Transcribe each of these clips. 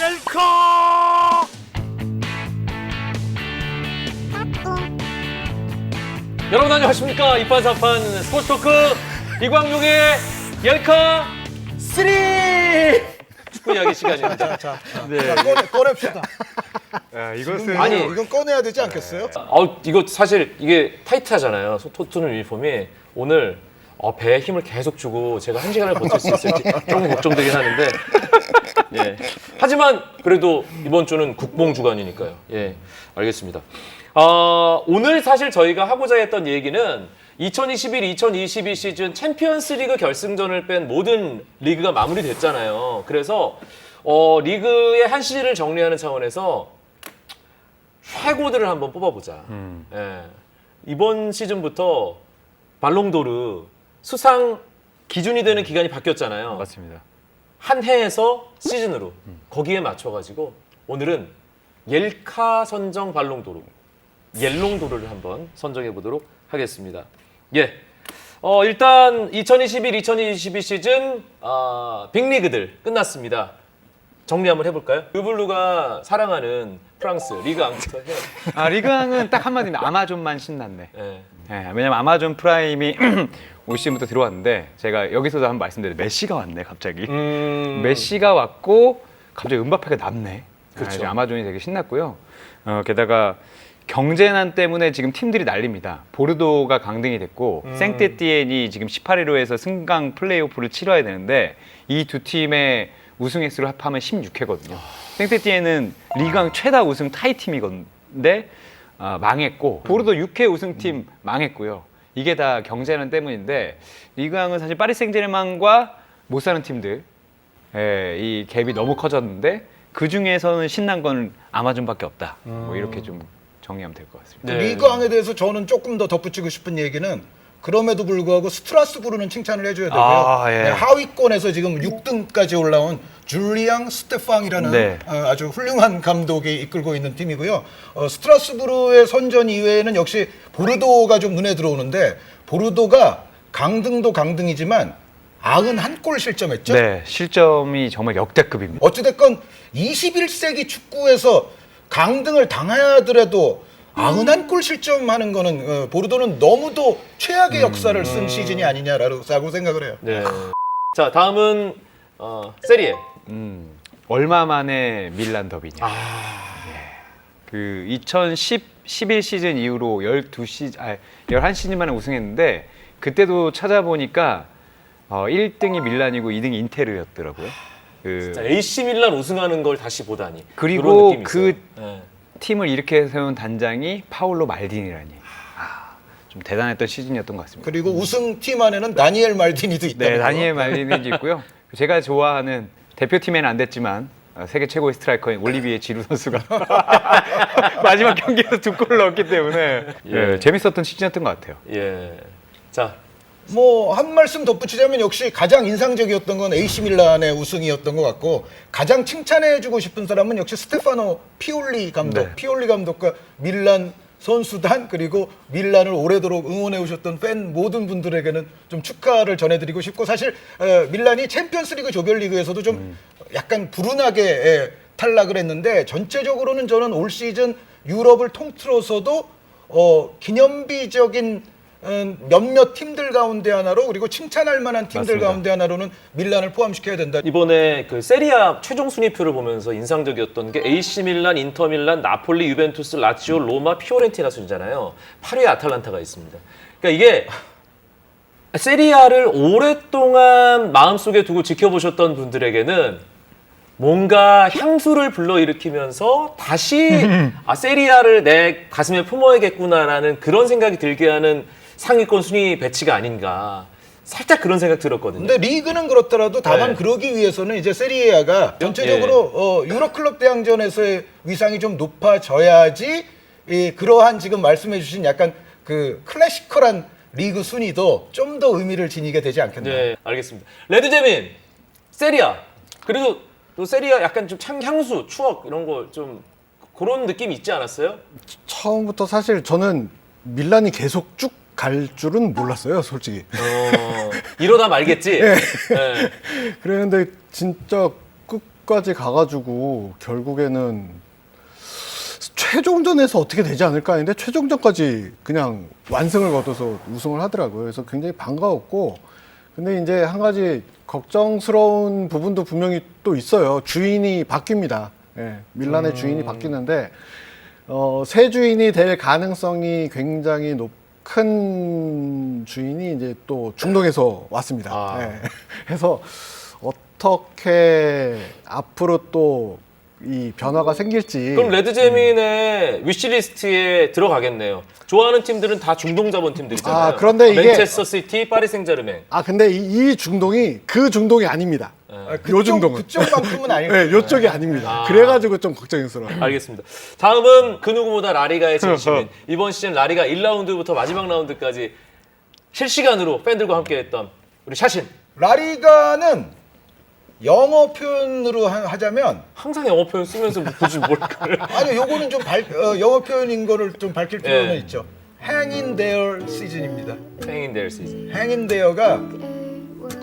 옐카! 여러분 안녕하십니까? 이판사판 스포츠토크 이광용의 옐카 3 축구 이야기 시간입니다. 네. 꺼냅시다. 야, 이것은 아니, 이건 꺼내야 되지 않겠어요? 이거 사실 이게 타이트하잖아요. 토트넘 유니폼이 오늘 배에 힘을 계속 주고 제가 1시간을 버틸 수 있을지 조금 걱정되긴 하는데 예. 하지만 그래도 이번 주는 국뽕 주간이니까요. 예, 알겠습니다. 오늘 사실 저희가 하고자 했던 얘기는 2021-2022 시즌 챔피언스 리그 결승전을 뺀 모든 리그가 마무리됐잖아요. 그래서 리그의 한 시즌을 정리하는 차원에서 최고들을 한번 뽑아보자. 예. 이번 시즌부터 발롱도르 수상 기준이 되는 기간이 바뀌었잖아요. 맞습니다. 한 해에서 시즌으로 거기에 맞춰가지고 오늘은 옐카 선정 발롱도르 옐롱도르를 한번 선정해 보도록 하겠습니다. 예, 일단 2021-2022 시즌 빅리그들 끝났습니다. 정리 한번 해볼까요? 르블루가 사랑하는 프랑스 리그 앙부터 해요. 리그 왕은 딱 한마디면 아마존만 신났네. 예. 네, 왜냐면 아마존 프라임이 올 시즌부터 들어왔는데 제가 여기서도 한번 말씀드렸는데 메시가 왔네 갑자기. 메시가 왔고 갑자기 음바페가 남네. 그렇죠. 아마존이 되게 신났고요. 게다가 경제난 때문에 지금 팀들이 난립니다. 보르도가 강등이 됐고 생테티엔이 지금 18회로에서 승강 플레이오프를 치러야 되는데 이 두 팀의 우승 횟수를 합하면 16회거든요. 생테티엔은 리그왕 최다 우승 타이 팀이건데 망했고 보르도 6회 우승팀 망했고요. 이게 다 경제난 때문인데 리그왕은 사실 파리 생제르맹과 못 사는 팀들 이 갭이 너무 커졌는데 그 중에서는 신난 건 아마존밖에 없다. 뭐 이렇게 좀 정리하면 될 것 같습니다. 네. 리그왕에 대해서 저는 조금 더 덧붙이고 싶은 얘기는 그럼에도 불구하고 스트라스부르는 칭찬을 해줘야 되고요. 예. 네, 하위권에서 지금 6등까지 올라온 줄리앙 스테팡이라는 네. 아주 훌륭한 감독이 이끌고 있는 팀이고요. 스트라스부르의 선전 이외에는 역시 보르도가 좀 눈에 들어오는데 보르도가 강등도 강등이지만 91골 실점했죠. 네, 실점이 정말 역대급입니다. 어찌됐건 21세기 축구에서 강등을 당하더라도 91골 실점하는 거는 보르도는 너무도 최악의 역사를 쓴 시즌이 아니냐라고 생각을 해요. 네. 자, 다음은 세리에. 얼마 만에 밀란 더비냐. 그 2011 시즌 이후로 11시즌 만에 우승했는데 그때도 찾아보니까 1등이 밀란이고 2등이 인테르였더라고요. 자, AC 밀란 우승하는 걸 다시 보다니. 그리고 그런 느낌이 그 있어요. 네. 팀을 이렇게 세운 단장이 파울로 말디니라니. 좀 대단했던 시즌이었던 것 같습니다. 그리고 우승팀 안에는 다니엘 말디니도 있다고요. 네, 다니엘 말디니도 있고요. 제가 좋아하는 대표팀에는 안 됐지만 세계 최고의 스트라이커인 올리비에 지루 선수가 마지막 경기에서 2골을 넣었기 때문에 재밌었던 시즌이었던 것 같아요. 예. 자, 뭐 한 말씀 덧붙이자면 역시 가장 인상적이었던 건 AC 밀란의 우승이었던 것 같고 가장 칭찬해주고 싶은 사람은 역시 스테파노 피올리 감독. 네. 피올리 감독과 밀란 선수단 그리고 밀란을 오래도록 응원해 오셨던 팬 모든 분들에게는 좀 축하를 전해드리고 싶고 사실 밀란이 챔피언스리그 조별리그에서도 좀 약간 불운하게 탈락을 했는데 전체적으로는 저는 올 시즌 유럽을 통틀어서도 기념비적인 몇몇 팀들 가운데 하나로 그리고 칭찬할 만한 팀들 맞습니다. 가운데 하나로는 밀란을 포함시켜야 된다. 이번에 그 세리아 최종 순위표를 보면서 인상적이었던 게 AC 밀란, 인터 밀란, 나폴리, 유벤투스, 라치오, 로마, 피오렌티나 순이잖아요. 8위에 아탈란타가 있습니다. 그러니까 이게 세리아를 오랫동안 마음속에 두고 지켜보셨던 분들에게는 뭔가 향수를 불러일으키면서 다시 세리아를 내 가슴에 품어야겠구나라는 그런 생각이 들게 하는 상위권 순위 배치가 아닌가. 살짝 그런 생각 들었거든요. 근데 리그는 그렇더라도 다만 네. 그러기 위해서는 이제 세리에아가 전체적으로 유로클럽 대항전에서의 위상이 좀 높아져야지 그러한 지금 말씀해주신 약간 그 클래시컬한 리그 순위도 좀 더 의미를 지니게 되지 않겠나. 네, 알겠습니다. 레드제민, 세리아. 그래도 또 세리아 약간 좀 향수, 추억 이런 거 좀 그런 느낌이 있지 않았어요? 처음부터 사실 저는 밀란이 계속 쭉 갈 줄은 몰랐어요, 솔직히. 이러다 말겠지? 네. 그랬는데 진짜 끝까지 가가지고 결국에는 최종전에서 어떻게 되지 않을까 했는데 최종전까지 그냥 완승을 거둬서 우승을 하더라고요. 그래서 굉장히 반가웠고, 근데 이제 한 가지 걱정스러운 부분도 분명히 또 있어요. 주인이 바뀝니다. 예, 밀란의 주인이 바뀌는데 새 주인이 될 가능성이 굉장히 큰 주인이 이제 또 중동에서 왔습니다. 아. 예. 그래서 어떻게 앞으로 또 이 변화가 생길지. 그럼 레드제민의 위시리스트에 들어가겠네요. 좋아하는 팀들은 다 중동 자본 팀들이잖아요. 아, 그런데 이게- 맨체스터 시티, 파리 생제르맹. 근데 이 중동이 그 중동이 아닙니다. 요 중동은. 그쪽만큼은 아니고. 네, 요쪽이 아닙니다. 그래가지고 좀 걱정스러워요. 알겠습니다. 다음은 그 누구보다 라리가의 진심인 이번 시즌 라리가 1라운드부터 마지막 라운드까지 실시간으로 팬들과 함께했던 우리 샤신. 라리가는 영어 표현으로 하자면 항상 영어 표현 쓰면서 굳이 뭘 그래. 아니 요거는 좀 영어 표현인 거를 좀 밝힐 필요는 예. 있죠. Hang in there 시즌입니다. Hanging there season. Hang in there가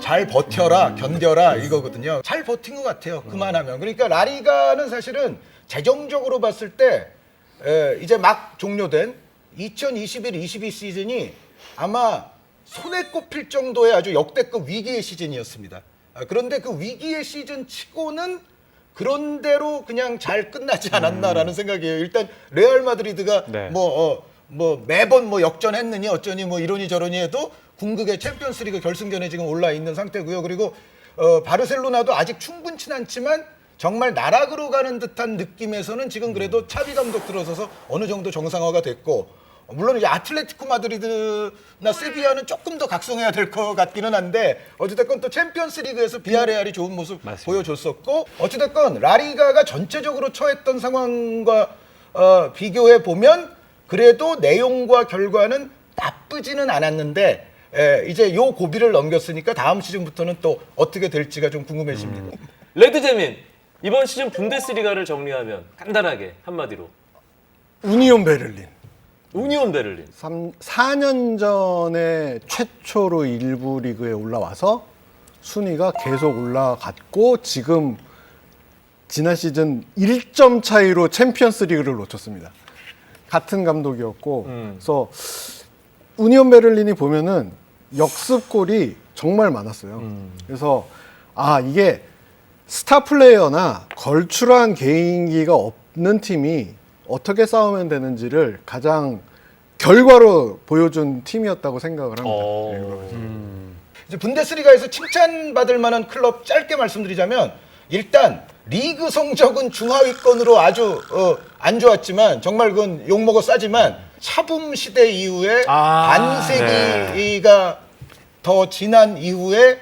잘 버텨라, 견뎌라 이거거든요. 잘 버틴 것 같아요. 그만하면. 그러니까 라리가는 사실은 재정적으로 봤을 때 이제 막 종료된 2021-22 시즌이 아마 손에 꼽힐 정도의 아주 역대급 위기의 시즌이었습니다. 그런데 그 위기의 시즌 치고는 그런대로 그냥 잘 끝나지 않았나라는 생각이에요. 일단 레알 마드리드가 네. 뭐 매번 뭐 역전했느니 어쩌니 뭐 이러니 저러니 해도 궁극의 챔피언스리그 결승전에 지금 올라 있는 상태고요. 그리고 바르셀로나도 아직 충분치는 않지만 정말 나락으로 가는 듯한 느낌에서는 지금 그래도 차비 감독 들어서서 어느 정도 정상화가 됐고, 물론 이제 아틀레티코 마드리드나 세비야는 조금 더 각성해야 될 것 같기는 한데 어찌됐건 또 챔피언스리그에서 비아레알이 좋은 모습 맞습니다. 보여줬었고, 어찌됐건 라리가가 전체적으로 처했던 상황과 비교해 보면 그래도 내용과 결과는 나쁘지는 않았는데 이제 요 고비를 넘겼으니까 다음 시즌부터는 또 어떻게 될지가 좀 궁금해집니다. 레드제민 이번 시즌 분데스리가를 정리하면 간단하게 한마디로 우니온 베를린. 우니온 베를린. 4년 전에 최초로 일부 리그에 올라와서 순위가 계속 올라갔고 지금 지난 시즌 1점 차이로 챔피언스 리그를 놓쳤습니다. 같은 감독이었고 그래서 우니온 베를린이 보면은 역습골이 정말 많았어요. 그래서 이게 스타 플레이어나 걸출한 개인기가 없는 팀이 어떻게 싸우면 되는지를 가장 결과로 보여준 팀이었다고 생각을 합니다. 이제 분데스리가에서 칭찬받을 만한 클럽 짧게 말씀드리자면, 일단 리그 성적은 중하위권으로 아주 안 좋았지만, 정말 그건 욕먹어 싸지만 샤붐 시대 이후에 반세기가 더 지난 이후에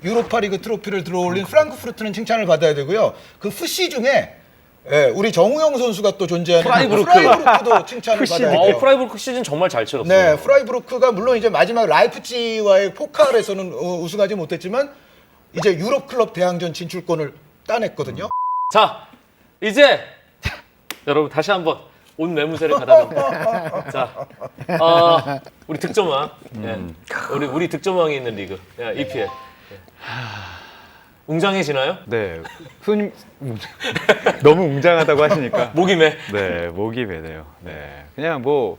유로파리그 트로피를 들어올린 프랑크푸르트는 칭찬을 받아야 되고요. 그 푸시 중에 우리 정우영 선수가 또 존재하는 프라이부르크도 칭찬을 받아야 돼요. 프라이부르크 시즌 정말 잘 치렀어요. 네, 프라이부르크가 물론 이제 마지막 라이프치히와의 포칼에서는 우승하지 못했지만 이제 유럽 클럽 대항전 진출권을 따냈거든요. 자, 이제 여러분 다시 한번 온 매무새를 가다듬고 자, 우리 득점왕, 우리 득점왕이 있는 리그, EPL. 웅장해지나요? 네. 너무 웅장하다고 하시니까. 목이 매. 네, 목이 메네요. 네. 그냥 뭐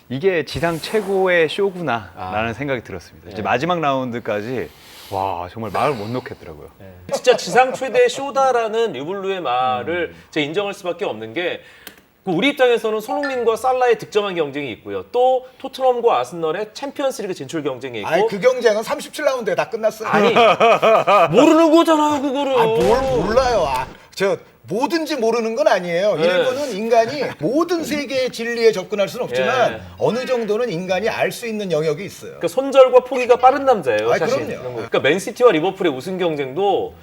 이게 지상 최고의 쇼구나라는 생각이 들었습니다. 이제 마지막 라운드까지 와, 정말 말을 못 놓겠더라고요. 진짜 지상 최대의 쇼다라는 류블루의 말을 제가 인정할 수밖에 없는 게, 우리 입장에서는 손흥민과 살라의 득점한 경쟁이 있고요. 또 토트넘과 아스널의 챔피언스리그 진출 경쟁이 있고. 아니 그 경쟁은 37라운드에 다 끝났어요. 아니, 모르는 거잖아요, 그거를. 뭘 몰라요. 저 뭐든지 모르는 건 아니에요. 일본은 인간이 모든 세계의 진리에 접근할 수는 없지만 어느 정도는 인간이 알 수 있는 영역이 있어요. 그러니까 손절과 포기가 빠른 남자예요, 아이, 사실. 그럼요. 그러니까 맨시티와 리버풀의 우승 경쟁도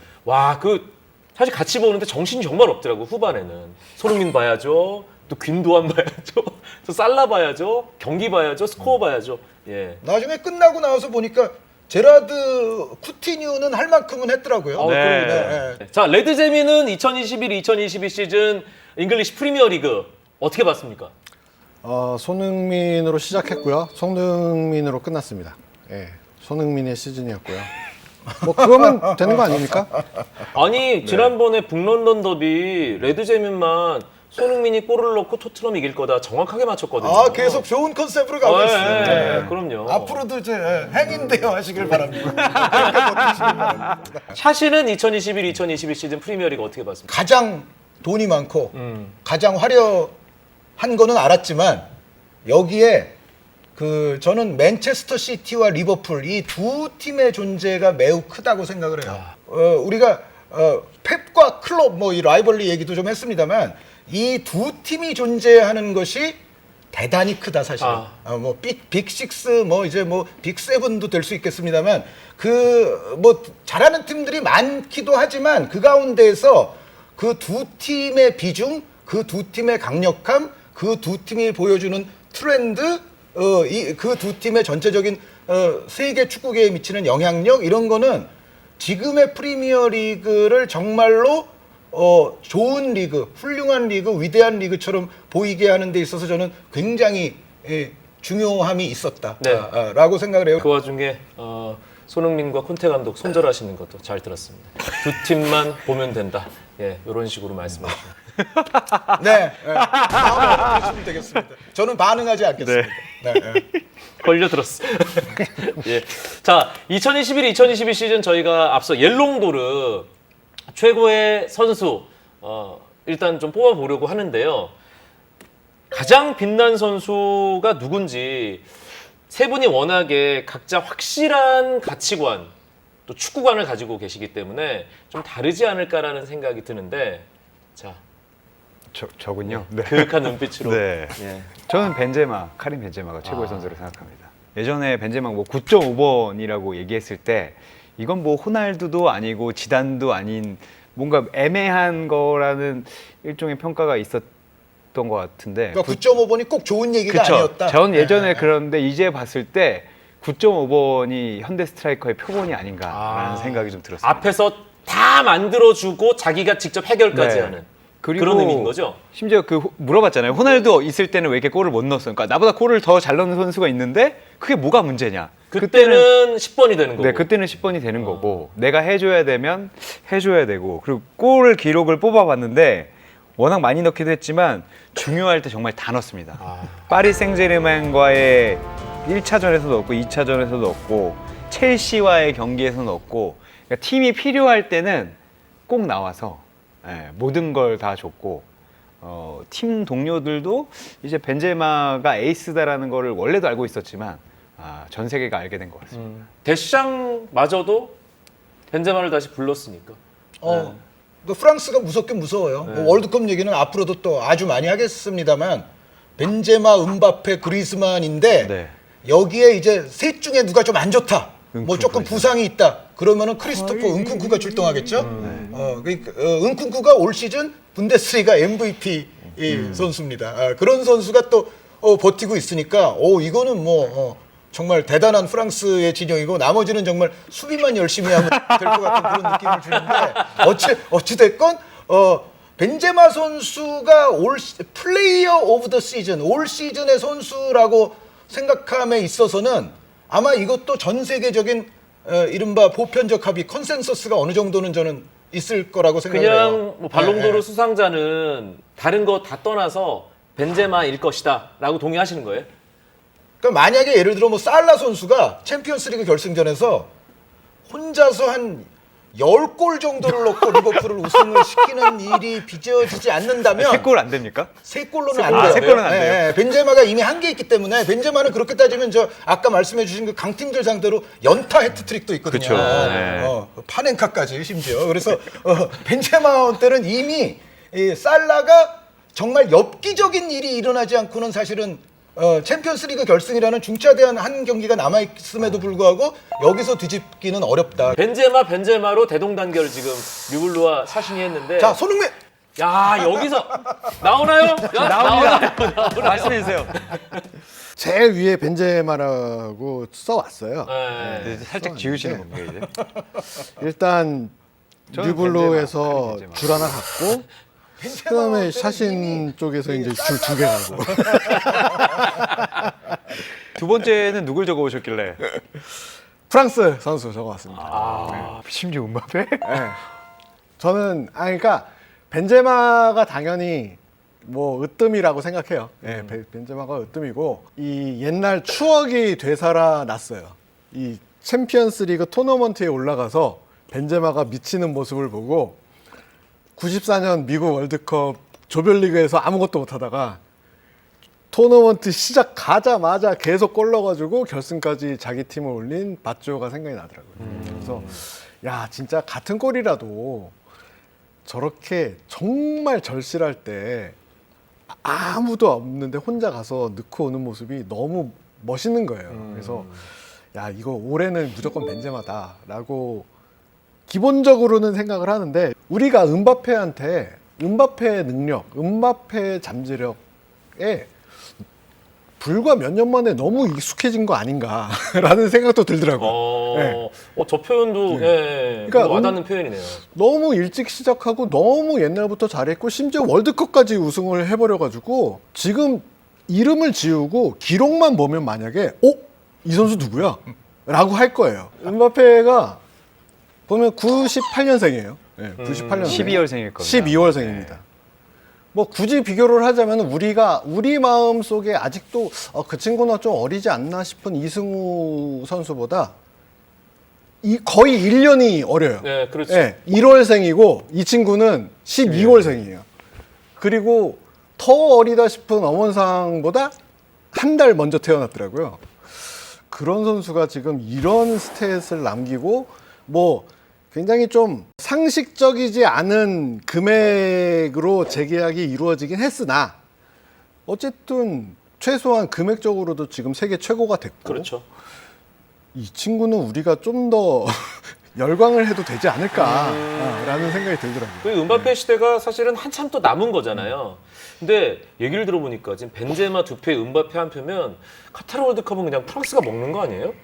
사실 같이 보는데 정신이 정말 없더라고. 후반에는 손흥민 봐야죠, 또 균도안 봐야죠, 또 살라 봐야죠, 경기 봐야죠, 스코어 봐야죠. 예. 나중에 끝나고 나와서 보니까 제라드 쿠티뉴는 할 만큼은 했더라고요. 네. 자, 레드제미는 2021-2022 시즌 잉글리시 프리미어리그 어떻게 봤습니까? 손흥민으로 시작했고요. 손흥민으로 끝났습니다. 예, 손흥민의 시즌이었고요. 뭐 그거면 되는 거 아닙니까? 아니 지난번에 북런던 더비 레드제민만 손흥민이 골을 넣고 토트넘 이길 거다 정확하게 맞췄거든요. 아, 계속 좋은 컨셉으로 가고 있어요. 네, 그럼요. 앞으로도 이제 행인대요 하시길 바랍니다. 샤시는 2021-2022 시즌 프리미어리그 어떻게 봤습니까? 가장 돈이 많고 가장 화려한 거는 알았지만 여기에 저는 맨체스터 시티와 리버풀 이 두 팀의 존재가 매우 크다고 생각을 해요. 우리가 펩과 클롭 뭐 이 라이벌리 얘기도 좀 했습니다만 이 두 팀이 존재하는 것이 대단히 크다 사실은. 뭐 빅6 뭐 이제 뭐 빅7도 될 수 있겠습니다만 뭐 잘하는 팀들이 많기도 하지만 그 가운데에서 그 두 팀의 비중, 그 두 팀의 강력함, 그 두 팀이 보여주는 트렌드, 그 두 팀의 전체적인 세계 축구계에 미치는 영향력 이런 거는 지금의 프리미어 리그를 정말로 좋은 리그, 훌륭한 리그, 위대한 리그처럼 보이게 하는 데 있어서 저는 굉장히 중요함이 있었다라고 생각을 해요. 그 와중에 손흥민과 콘테 감독 손절하시는 것도 잘 들었습니다. 두 팀만 보면 된다. 예, 이런 식으로 말씀하시죠. 네, 다음으로 보시면 되겠습니다. 저는 반응하지 않겠습니다. 네. 걸려들었어. 예. 자, 2021-2022 시즌 저희가 앞서 옐롱도르 최고의 선수 일단 좀 뽑아보려고 하는데요. 가장 빛난 선수가 누군지 세 분이 워낙에 각자 확실한 가치관 또 축구관을 가지고 계시기 때문에 좀 다르지 않을까라는 생각이 드는데 자 저군요. 네. 그윽한 눈빛으로 네. 예. 저는 카림 벤제마가 최고의 선수로 생각합니다. 예전에 벤제마 뭐 9.5번이라고 얘기했을 때 이건 뭐 호날두도 아니고 지단도 아닌 뭔가 애매한 거라는 일종의 평가가 있었던 것 같은데. 그러니까 9.5번이 꼭 좋은 얘기가 아니었다. 전 예전에 그런데 이제 봤을 때 9.5번이 현대 스트라이커의 표본이 아닌가라는 생각이 좀 들었습니다. 앞에서 다 만들어주고 자기가 직접 해결까지 네. 하는 그리고 그런 의미인 거죠? 심지어 물어봤잖아요. 호날두 있을 때는 왜 이렇게 골을 못 넣었어? 그러니까 나보다 골을 더 잘 넣는 선수가 있는데 그게 뭐가 문제냐? 그때는 10번이 되는 거고. 네, 그때는 10번이 되는 거고 내가 해줘야 되면 해줘야 되고 그리고 골 기록을 뽑아봤는데 워낙 많이 넣기도 했지만 중요할 때 정말 다 넣습니다. 파리 생제르맹과의 1차전에서 넣었고 2차전에서 넣었고 첼시와의 경기에서 넣었고 그러니까 팀이 필요할 때는 꼭 나와서 모든 걸 다 줬고 팀 동료들도 이제 벤제마가 에이스다라는 거를 원래도 알고 있었지만 전 세계가 알게 된 것 같습니다. 데샹마저도 벤제마를 다시 불렀으니까. 그 프랑스가 무섭긴 무서워요. 뭐 월드컵 얘기는 앞으로도 또 아주 많이 하겠습니다만 벤제마, 음바페, 그리즈만인데 네. 여기에 이제 셋 중에 누가 좀 안 좋다. 뭐 은쿤쿠가 조금 부상이 있다. 그러면은 크리스토퍼 은쿤쿠가 출동하겠죠. 그러니까 은쿤쿠가 올 시즌 분데스리가 MVP 선수입니다. 그런 선수가 또 버티고 있으니까 이거는 뭐 정말 대단한 프랑스의 진영이고 나머지는 정말 수비만 열심히 하면 될 것 같은 그런 느낌을 주는데 어찌 됐건 벤제마 선수가 플레이어 오브 더 시즌 올 시즌의 선수라고 생각함에 있어서는 아마 이것도 전 세계적인 이른바 보편적 합의 컨센서스가 어느 정도는 저는 있을 거라고 생각을 해요. 그냥 뭐 발롱도르 수상자는 다른 거 다 떠나서 벤제마일 것이다라고 동의하시는 거예요? 그러니까 만약에 예를 들어 뭐 살라 선수가 챔피언스리그 결승전에서 혼자서 한 10골 정도를 넣고 리버풀을 우승을 시키는 일이 빚어지지 않는다면 3골 안 됩니까? 3골로는 안 돼요. 세 골은 안 돼요? 벤제마가 이미 한 개 있기 때문에 벤제마는 그렇게 따지면 아까 말씀해 주신 그 강팀들 상대로 연타 해트트릭도 있거든요. 그쵸. 네. 파넨카까지 심지어. 그래서 벤제마 때는 이미 이 살라가 정말 엽기적인 일이 일어나지 않고는 사실은 챔피언스리그 결승이라는 중차대한 한 경기가 남아있음에도 불구하고 여기서 뒤집기는 어렵다. 벤제마로 대동단결 지금 류블루와 사신이 했는데 자, 손흥민! 야 여기서 나오나요? 야, 나오나요? 말씀해주세요. 제일 위에 벤제마라고 써왔어요. 네. 살짝 지우시는 겁니다 이제. 일단 저는 뉴블로에서 벤제마, 줄 하나 갖고 그다음에 샤신 쪽에서 이제 줄 2개 가고. 두 번째는 누굴 적어오셨길래? 프랑스 선수 적어왔습니다. 심지어 음바페? 네. 저는 그러니까 벤제마가 당연히 뭐 으뜸이라고 생각해요. 예, 벤제마가 으뜸이고 이 옛날 추억이 되살아났어요. 이 챔피언스리그 토너먼트에 올라가서 벤제마가 미치는 모습을 보고 94년 미국 월드컵 조별리그에서 아무것도 못하다가 토너먼트 시작하자마자 계속 골 넣어가지고 결승까지 자기 팀을 올린 바쪼가 생각이 나더라고요. 그래서 야 진짜 같은 골이라도 저렇게 정말 절실할 때 아무도 없는데 혼자 가서 넣고 오는 모습이 너무 멋있는 거예요. 그래서 야 이거 올해는 무조건 벤제마다라고 기본적으로는 생각을 하는데 우리가 음바페한테 음바페의 능력, 음바페의 잠재력에 불과 몇 년 만에 너무 익숙해진 거 아닌가라는 생각도 들더라고요. 네. 저 표현도 예, 그러니까 와닿는 표현이네요. 너무 일찍 시작하고 너무 옛날부터 잘했고 심지어 월드컵까지 우승을 해버려가지고 지금 이름을 지우고 기록만 보면 만약에 이 선수 누구야? 라고 할 거예요. 음바페가 보면 98년생이에요. 네, 98년생. 12월생일 겁니다. 12월생입니다. 뭐 굳이 비교를 하자면 우리 마음 속에 아직도 그 친구는 좀 어리지 않나 싶은 이승우 선수보다 거의 1년이 어려요. 네, 그렇죠. 1월생이고 이 친구는 12월생이에요. 그리고 더 어리다 싶은 엄원상보다 한 달 먼저 태어났더라고요. 그런 선수가 지금 이런 스탯을 남기고 뭐 굉장히 좀 상식적이지 않은 금액으로 재계약이 이루어지긴 했으나 어쨌든 최소한 금액적으로도 지금 세계 최고가 됐고 그렇죠. 이 친구는 우리가 좀 더 열광을 해도 되지 않을까라는 생각이 들더라고요. 그 음바페 시대가 사실은 한참 또 남은 거잖아요. 근데 얘기를 들어보니까 지금 벤제마 두 표, 음바페 한 표면 카타르 월드컵은 그냥 프랑스가 먹는 거 아니에요?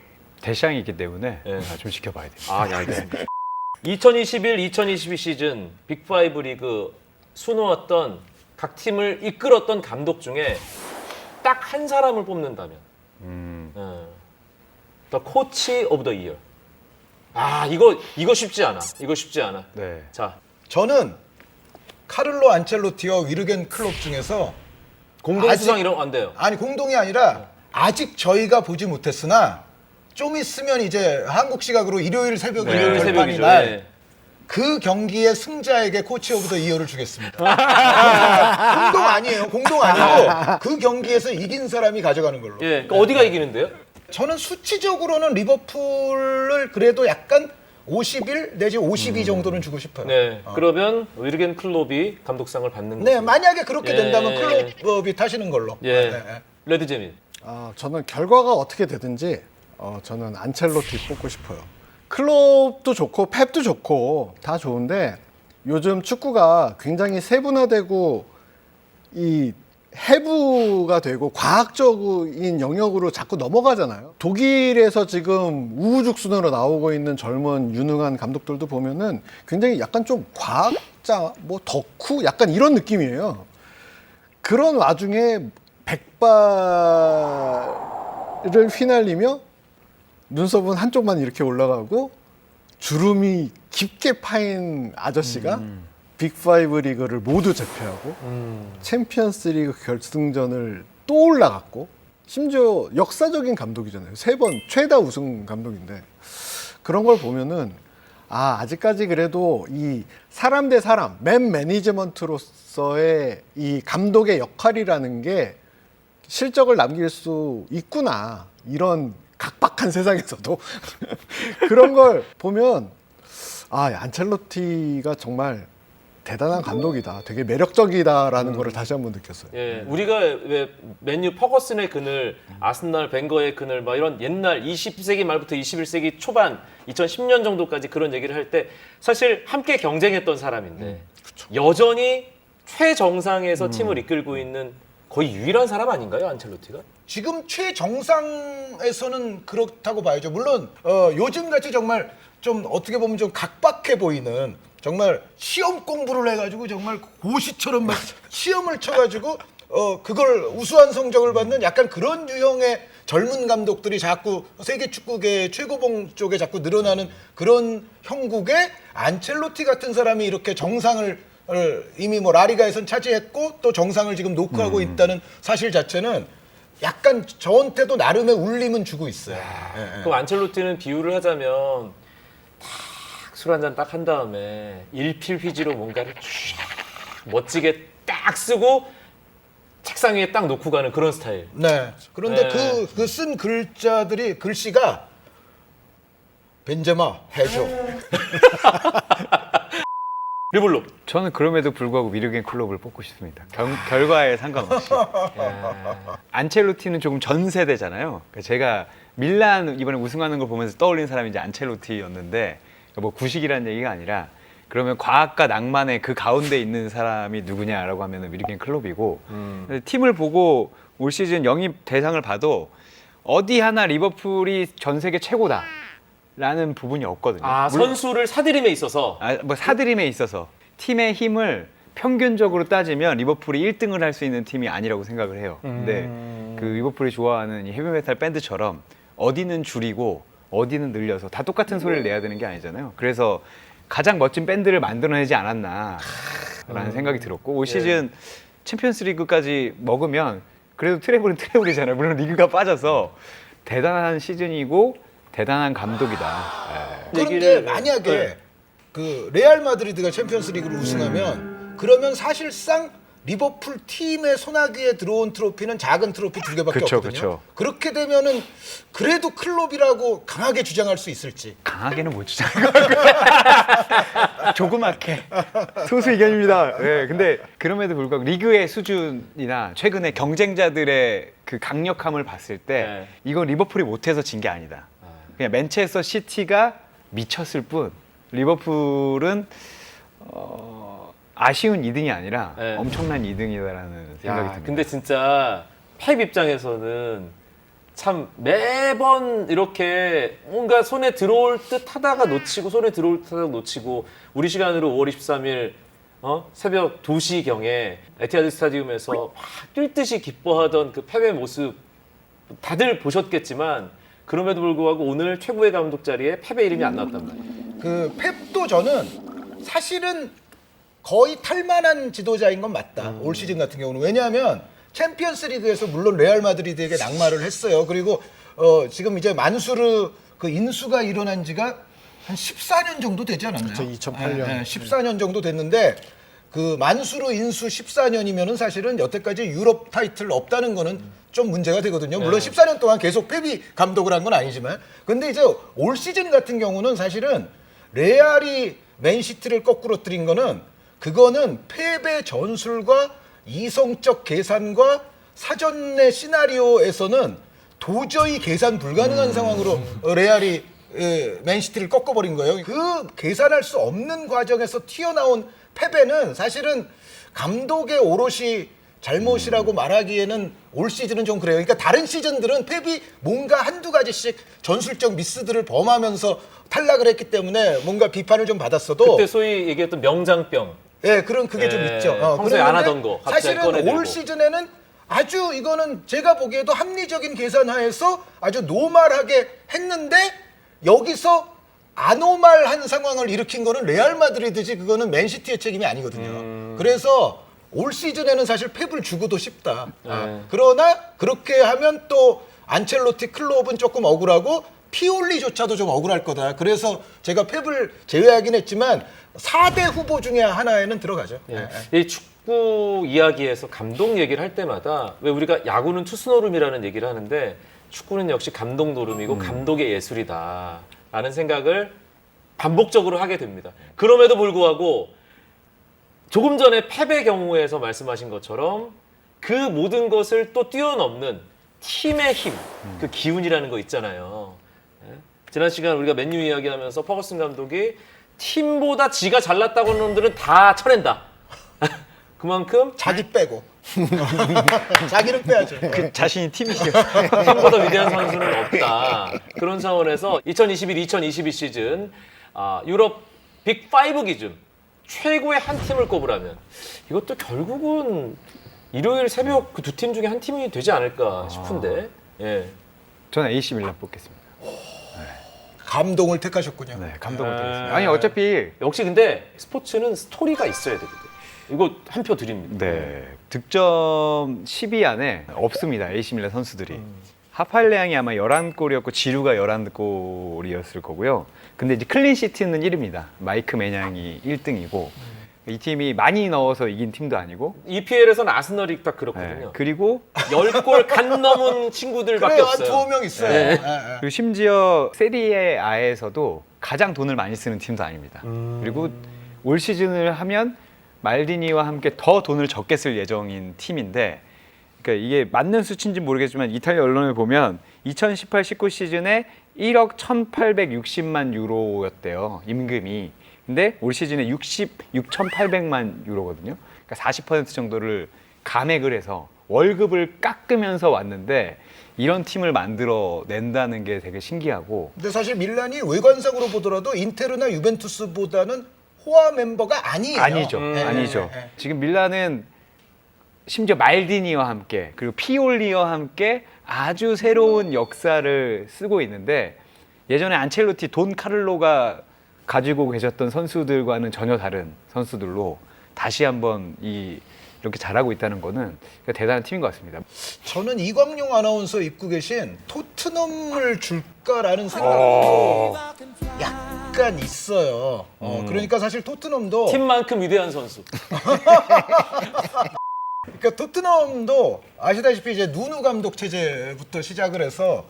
대시장이 있기 때문에 네. 좀 지켜봐야 돼요. 네, 알겠습니다. 2021-2022 시즌 빅5 리그 수놓았던 각 팀을 이끌었던 감독 중에 딱 한 사람을 뽑는다면 The Coach of the Year. 이거 쉽지 않아. 이거 쉽지 않아. 네. 자, 저는 카를로 안첼로티와 위르겐 클롭 중에서 공동수상 아직- 이런 거 안 돼요. 아니 공동이 아니라 아직 저희가 보지 못했으나 좀 있으면 이제 한국 시각으로 일요일 새벽에 일요일 결판이 새벽이죠. 날 예. 그 경기의 승자에게 코치 오브 더 이어를 주겠습니다. 공동 아니에요. 공동 아니고 그 경기에서 이긴 사람이 가져가는 걸로. 예, 그러니까 어디가 이기는데요? 저는 수치적으로는 리버풀을 그래도 약간 51 내지 52 정도는 주고 싶어요. 네, 그러면 위르겐 클롭이 감독상을 받는 네, 거죠. 만약에 그렇게 예. 된다면 클롭이 타시는 걸로. 예, 네. 레드제민. 저는 결과가 어떻게 되든지 저는 안첼로티 뽑고 싶어요. 클롭도 좋고 펩도 좋고 다 좋은데 요즘 축구가 굉장히 세분화되고 이 해부가 되고 과학적인 영역으로 자꾸 넘어가잖아요. 독일에서 지금 우후죽순으로 나오고 있는 젊은 유능한 감독들도 보면은 굉장히 약간 좀 과학자, 뭐 덕후 약간 이런 느낌이에요. 그런 와중에 백발을 휘날리며 눈썹은 한쪽만 이렇게 올라가고 주름이 깊게 파인 아저씨가 빅5 리그를 모두 제패하고 챔피언스 리그 결승전을 또 올라갔고 심지어 역사적인 감독이잖아요. 3번 최다 우승 감독인데 그런 걸 보면은 아직까지 그래도 이 사람 대 사람 맨 매니지먼트로서의 이 감독의 역할이라는 게 실적을 남길 수 있구나. 이런 각박한 세상에서도 그런 걸 보면 안첼로티가 정말 대단한 감독이다. 되게 매력적이다라는 거를 다시 한번 느꼈어요. 예, 우리가 왜 맨유 퍼거슨의 그늘, 아스날 벵거의 그늘, 막 이런 옛날 20세기 말부터 21세기 초반, 2010년 정도까지 그런 얘기를 할 때 사실 함께 경쟁했던 사람인데 여전히 최정상에서 팀을 이끌고 있는 거의 유일한 사람 아닌가요, 안첼로티가? 지금 최정상에서는 그렇다고 봐야죠. 물론 요즘 같이 정말 좀 어떻게 보면 좀 각박해 보이는 정말 시험 공부를 해가지고 정말 고시처럼 막 시험을 쳐가지고 그걸 우수한 성적을 받는 약간 그런 유형의 젊은 감독들이 자꾸 세계 축구계 최고봉 쪽에 자꾸 늘어나는 그런 형국에 안첼로티 같은 사람이 이렇게 정상을 이미 뭐 라리가에선 차지했고 또 정상을 지금 노크하고 있다는 사실 자체는 약간 저한테도 나름의 울림은 주고 있어요. 예, 예. 그 안첼로티는 비유를 하자면 술 한 잔 딱 한 다음에 일필휘지로 뭔가를 쫙 멋지게 딱 쓰고 책상 위에 딱 놓고 가는 그런 스타일. 네. 그런데 네. 그 쓴 글씨가 벤제마 해줘. 리블로. 저는 그럼에도 불구하고 미르겐 클롭을 뽑고 싶습니다. 결과에 상관없이. 안첼로티는 조금 전 세대잖아요. 그러니까 제가 밀란 이번에 우승하는 걸 보면서 떠올린 사람이 이제 안첼로티였는데 뭐 구식이라는 얘기가 아니라 그러면 과학과 낭만의 그 가운데 있는 사람이 누구냐라고 하면 미르겐 클롭이고 팀을 보고 올 시즌 영입 대상을 봐도 어디 하나 리버풀이 전 세계 최고다라는 부분이 없거든요. 아, 물론 선수를 사들임에 있어서. 뭐 사드림에 있어서 팀의 힘을 평균적으로 따지면 리버풀이 1등을 할 수 있는 팀이 아니라고 생각을 해요. 근데 그 리버풀이 좋아하는 이 헤비메탈 밴드처럼 어디는 줄이고 어디는 늘려서 다 똑같은 소리를 내야 되는 게 아니잖아요. 그래서 가장 멋진 밴드를 만들어내지 않았나라는 생각이 들었고 올 시즌 챔피언스 리그까지 먹으면 그래도 트래블은 트래블이잖아요. 물론 리그가 빠져서 대단한 시즌이고 대단한 감독이다. 그런데 만약에 그 레알 마드리드가 챔피언스 리그를 우승하면 그러면 사실상 리버풀 팀의 손아귀에 들어온 트로피는 작은 트로피 2개밖에 그쵸, 없거든요. 그쵸. 그렇게 되면은 그래도 클롭이라고 강하게 주장할 수 있을지. 강하게는 못 주잖아요. 조그맣게 소수 의견입니다. 네, 근데 그럼에도 불구하고 리그의 수준이나 최근에 경쟁자들의 그 강력함을 봤을 때 네. 이건 리버풀이 못해서 진 게 아니다. 그냥 맨체스터 시티가 미쳤을 뿐 리버풀은 아쉬운 2등이 아니라 네. 엄청난 2등이다라는 생각이 듭니다. 근데 진짜 펩 입장에서는 참 매번 이렇게 뭔가 손에 들어올 듯 하다가 놓치고 손에 들어올 듯 하다가 놓치고 우리 시간으로 5월 23일 새벽 2시경에 에티하드 스타디움에서 막 뛸 듯이 기뻐하던 그 펩의 모습 다들 보셨겠지만 그럼에도 불구하고 오늘 최고의 감독 자리에 펩의 이름이 안 나왔단 말이에요. 그 펩도 저는 사실은 거의 탈만한 지도자인 건 맞다. 올 시즌 같은 경우는. 왜냐하면 챔피언스 리그에서 물론 레알 마드리드에게 낙마를 했어요. 그리고 지금 이제 만수르 그 인수가 일어난 지가 한 14년 정도 되지 않았나요? 그렇죠, 2008년. 14년 정도 됐는데 그 만수르 인수 14년이면은 사실은 여태까지 유럽 타이틀 없다는 거는 좀 문제가 되거든요. 물론 14년 동안 계속 펩이 감독을 한 건 아니지만. 근데 이제 올 시즌 같은 경우는 사실은 레알이 맨시티를 거꾸로뜨린 거는 그거는 펩의 전술과 이성적 계산과 사전의 시나리오에서는 도저히 계산 불가능한 상황으로 레알이 맨시티를 꺾어버린 거예요. 그 계산할 수 없는 과정에서 튀어나온 펩에는 사실은 감독의 오롯이 잘못이라고 말하기에는 올 시즌은 좀 그래요. 그러니까 다른 시즌들은 펩이 뭔가 한두 가지씩 전술적 미스들을 범하면서 탈락을 했기 때문에 뭔가 비판을 좀 받았어도 그때 소위 얘기했던 명장병. 예, 그게 좀 있죠. 평소에 안 그런데 하던 거 갑자기 사실은 꺼내들고. 올 시즌에는 아주 이거는 제가 보기에도 합리적인 계산하에서 아주 노멀하게 했는데 여기서 아노말한 상황을 일으킨 거는 레알 마드리드지 그거는 맨시티의 책임이 아니거든요. 그래서 올 시즌에는 사실 펩을 주고도 싶다. 그러나 그렇게 하면 또 안첼로티 클롭은 조금 억울하고 피올리조차도 좀 억울할 거다. 그래서 제가 펩을 제외하긴 했지만 4대 후보 중에 하나에는 들어가죠. 이 축구 이야기에서 감독 얘기를 할 때마다 왜 우리가 야구는 투수 노름이라는 얘기를 하는데 축구는 역시 감독 노름이고 감독의 예술이다라는 생각을 반복적으로 하게 됩니다. 그럼에도 불구하고 조금 전에 펩의 경우에서 말씀하신 것처럼 그 모든 것을 또 뛰어넘는 팀의 힘, 그 기운이라는 거 있잖아요. 지난 시간 우리가 맨유 이야기하면서 퍼거슨 감독이 팀보다 지가 잘났다고 하는 놈들은 다 쳐낸다. 그만큼 자기 빼고 자기는 빼야죠. 그 자신이 팀이시요. 팀보다 위대한 선수는 없다. 그런 차원에서 2021-2022 시즌 유럽 빅5 기준 최고의 한 팀을 꼽으라면 이것도 결국은 일요일 새벽 그 두 팀 중에 한 팀이 되지 않을까 싶은데. 예. 저는 AC 밀란 뽑겠습니다. 감동을 택하셨군요. 네, 감동을 네. 드리겠습니다. 아니 어차피 역시 근데 스포츠는 스토리가 있어야 되거든. 이거 한 표 드립니다. 네, 득점 10위 안에 없습니다. AC 밀란 선수들이. 하팔레앙이 아마 11골이었고 지루가 11골이었을 거고요. 근데 이제 클린시트는 1위입니다. 마이크 매냥이 1등이고 이 팀이 많이 넣어서 이긴 팀도 아니고 EPL에서는 아스널이 딱 네, 그렇거든요. 그리고 10골 간 넘은 친구들밖에 그래요, 한 없어요. 두어 명 있어요. 네. 예, 예. 그리고 심지어 세리에 A에서도 가장 돈을 많이 쓰는 팀도 아닙니다. 그리고 올 시즌을 하면 말디니와 함께 더 돈을 적게 쓸 예정인 팀인데 그러니까 이게 맞는 수치인지 모르겠지만 이탈리아 언론을 보면 2018-19 시즌에 1억 1,860만 유로였대요. 임금이. 근데 올 시즌에 6,800만 유로거든요. 그러니까 40% 정도를 감액을 해서 월급을 깎으면서 왔는데 이런 팀을 만들어 낸다는 게 되게 신기하고 근데 사실 밀란이 외관상으로 보더라도 인테르나 유벤투스보다는 호화 멤버가 아니에요. 아니죠. 예, 아니죠. 예, 예. 지금 밀란은 심지어 말디니와 함께 그리고 피올리와 함께 아주 새로운 역사를 쓰고 있는데 예전에 안첼로티, 돈 카를로가 가지고 계셨던 선수들과는 전혀 다른 선수들로 다시 한번 이렇게 잘하고 있다는 거는 대단한 팀인 것 같습니다. 저는 이광용 아나운서 입고 계신 토트넘을 줄까라는 생각도 약간 있어요. 그러니까 사실 토트넘도 팀만큼 위대한 선수. 그러니까 토트넘도 아시다시피 이제 누누 감독 체제부터 시작을 해서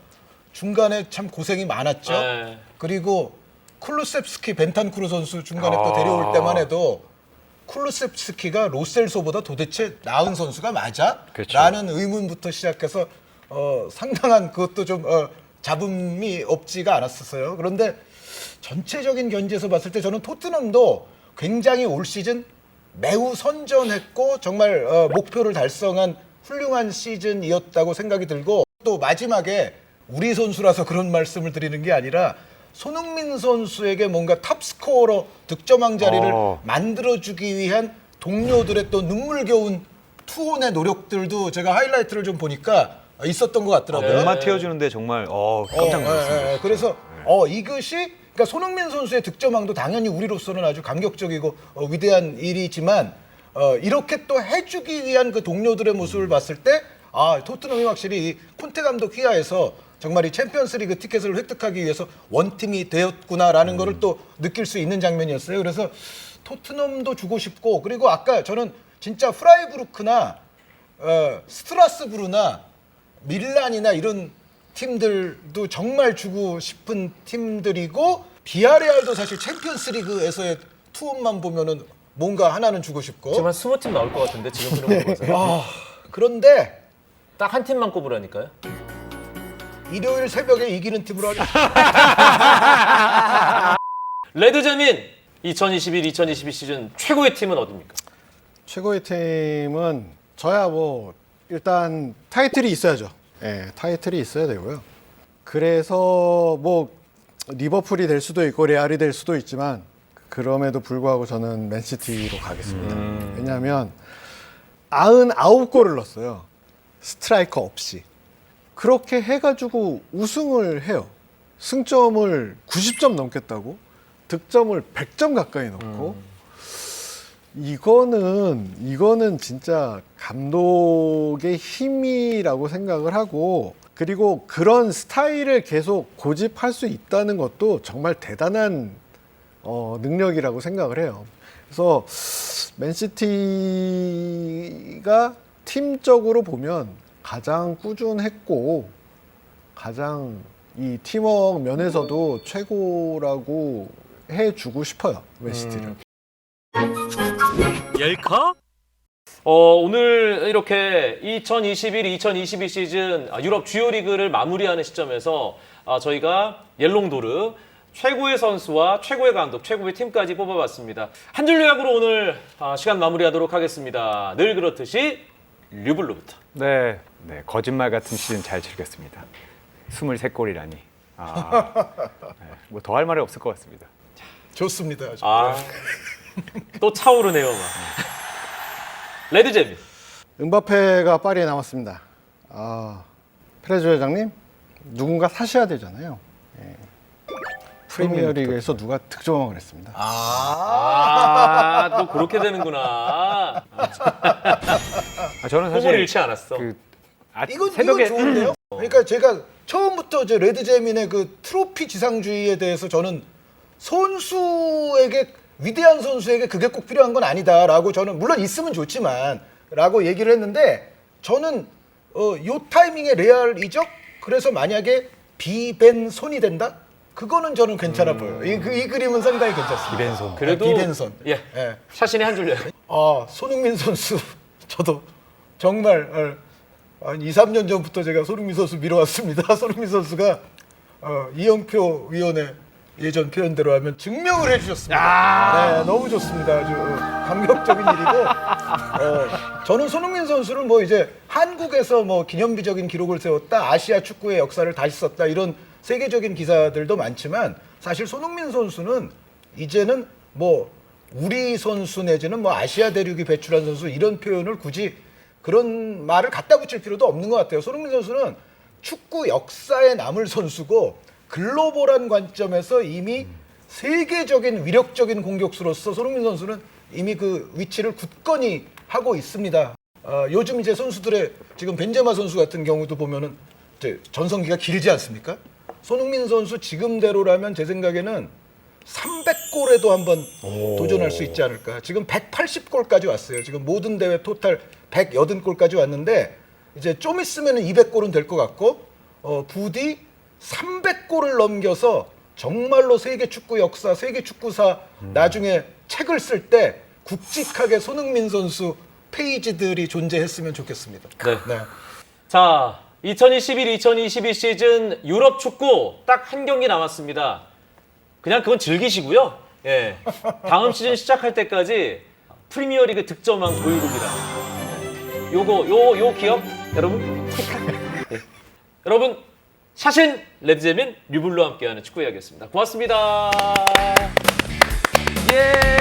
중간에 참 고생이 많았죠. 네. 그리고 쿨루셉스키 벤탄쿠르 선수 중간에 또 데려올 때만 해도 쿨루셉스키가 로셀소보다 도대체 나은 선수가 맞아? 그렇죠. 라는 의문부터 시작해서 상당한 그것도 좀 잡음이 없지가 않았었어요. 그런데 전체적인 견지에서 봤을 때 저는 토트넘도 굉장히 올 시즌 매우 선전했고 정말 목표를 달성한 훌륭한 시즌이었다고 생각이 들고 또 마지막에 우리 선수라서 그런 말씀을 드리는 게 아니라 손흥민 선수에게 뭔가 탑스코어로 득점왕 자리를 만들어주기 위한 동료들의 또 눈물겨운 투혼의 노력들도 제가 하이라이트를 좀 보니까 있었던 것 같더라고요. 엄마 태워주는데 정말 깜짝 놀랐습니다. 그래서 이것이 그러니까 손흥민 선수의 득점왕도 당연히 우리로서는 아주 감격적이고 위대한 일이지만 이렇게 또 해주기 위한 그 동료들의 모습을 봤을 때 토트넘이 확실히 이 콘테 감독 휘하에서 정말 이 챔피언스리그 티켓을 획득하기 위해서 원팀이 되었구나라는 거를 또 느낄 수 있는 장면이었어요. 그래서 토트넘도 주고 싶고 그리고 아까 저는 진짜 프라이부르크나 스트라스부르나 밀란이나 이런 팀들도 정말 주고 싶은 팀들이고 비아레알도 사실 챔피언스리그에서의 투혼만 보면은 뭔가 하나는 주고 싶고 지금 한 20팀 나올 것 같은데 지금 흐름을 보면서. 그런데 딱 한 팀만 꼽으라니까요. 일요일 새벽에 이기는 팀으로 하죠. 레드저민 2021-2022 시즌 최고의 팀은 어디입니까? 최고의 팀은 저야 뭐 일단 타이틀이 있어야죠. 예, 타이틀이 있어야 되고요. 그래서 뭐 리버풀이 될 수도 있고 레알이 될 수도 있지만 그럼에도 불구하고 저는 맨시티로 가겠습니다. 왜냐하면 99골을 넣었어요. 스트라이커 없이. 그렇게 해가지고 우승을 해요. 승점을 90점 넘겠다고? 득점을 100점 가까이 넣고 이거는 진짜 감독의 힘이라고 생각을 하고 그리고 그런 스타일을 계속 고집할 수 있다는 것도 정말 대단한 능력이라고 생각을 해요. 그래서 맨시티가 팀적으로 보면 가장 꾸준했고 가장 이 팀워크 면에서도 최고라고 해주고 싶어요. 맨시티를. 오늘 이렇게 2021-2022 시즌 유럽 주요 리그를 마무리하는 시점에서 저희가 옐롱도르 최고의 선수와 최고의 감독, 최고의 팀까지 뽑아봤습니다. 한 줄 요약으로 오늘 시간 마무리하도록 하겠습니다. 늘 그렇듯이 류블루부터. 네, 거짓말 같은 시즌 잘 즐겼습니다. 23골이라니. 뭐 더 할 말이 없을 것 같습니다. 좋습니다. 또 차오르네요. 레드제비. 은바페가 파리에 남았습니다. 아, 페레즈 회장님 누군가 사셔야 되잖아요. 예. 프리미어리그에서 누가 득점왕을 했습니다. 또 그렇게 되는구나. 저는 꿈을 사실 잃지 않았어. 이건 새벽에 좋은데요. 그러니까 제가 처음부터 이제 레드제민의 그 트로피 지상주의에 대해서 저는 선수에게 위대한 선수에게 그게 꼭 필요한 건 아니다라고 저는 물론 있으면 좋지만라고 얘기를 했는데 저는 요 타이밍에 레알 이적 그래서 만약에 비벤손이 된다? 그거는 저는 괜찮아 보여요. 이 그림은 상당히 괜찮습니다. 비벤손. 그래도 비벤손. 예. 예. 샤신이 한 줄요. 손흥민 선수 저도 정말 한 2, 3년 전부터 제가 손흥민 선수 밀어왔습니다. 손흥민 선수가 이영표 위원의 예전 표현대로 하면 증명을 해주셨습니다. 네, 너무 좋습니다. 아주 감격적인 일이고 저는 손흥민 선수를 뭐 이제 한국에서 뭐 기념비적인 기록을 세웠다, 아시아 축구의 역사를 다시 썼다 이런 세계적인 기사들도 많지만 사실 손흥민 선수는 이제는 뭐 우리 선수 내지는 뭐 아시아 대륙이 배출한 선수 이런 표현을 굳이 그런 말을 갖다 붙일 필요도 없는 것 같아요. 손흥민 선수는 축구 역사에 남을 선수고 글로벌한 관점에서 이미 세계적인 위력적인 공격수로서 손흥민 선수는 이미 그 위치를 굳건히 하고 있습니다. 요즘 이제 선수들의 지금 벤제마 선수 같은 경우도 보면은 이제 전성기가 길지 않습니까? 손흥민 선수 지금대로라면 제 생각에는 300골에도 한번 도전할 수 있지 않을까. 지금 180골까지 왔어요. 지금 모든 대회 토탈 180골까지 왔는데 이제 좀 있으면 200골은 될 것 같고 부디 300골을 넘겨서 정말로 세계 축구 역사, 세계 축구사 나중에 책을 쓸 때 굵직하게 손흥민 선수 페이지들이 존재했으면 좋겠습니다. 네. 자, 2021-2022 시즌 유럽 축구 딱 한 경기 남았습니다. 그냥 그건 즐기시고요. 예. 다음 시즌 시작할 때까지 프리미어리그 득점왕 보유국이라. 요 기억 여러분 예. 여러분 샤신 레드제민 류블루와 함께하는 축구 이야기였습니다. 고맙습니다. 예.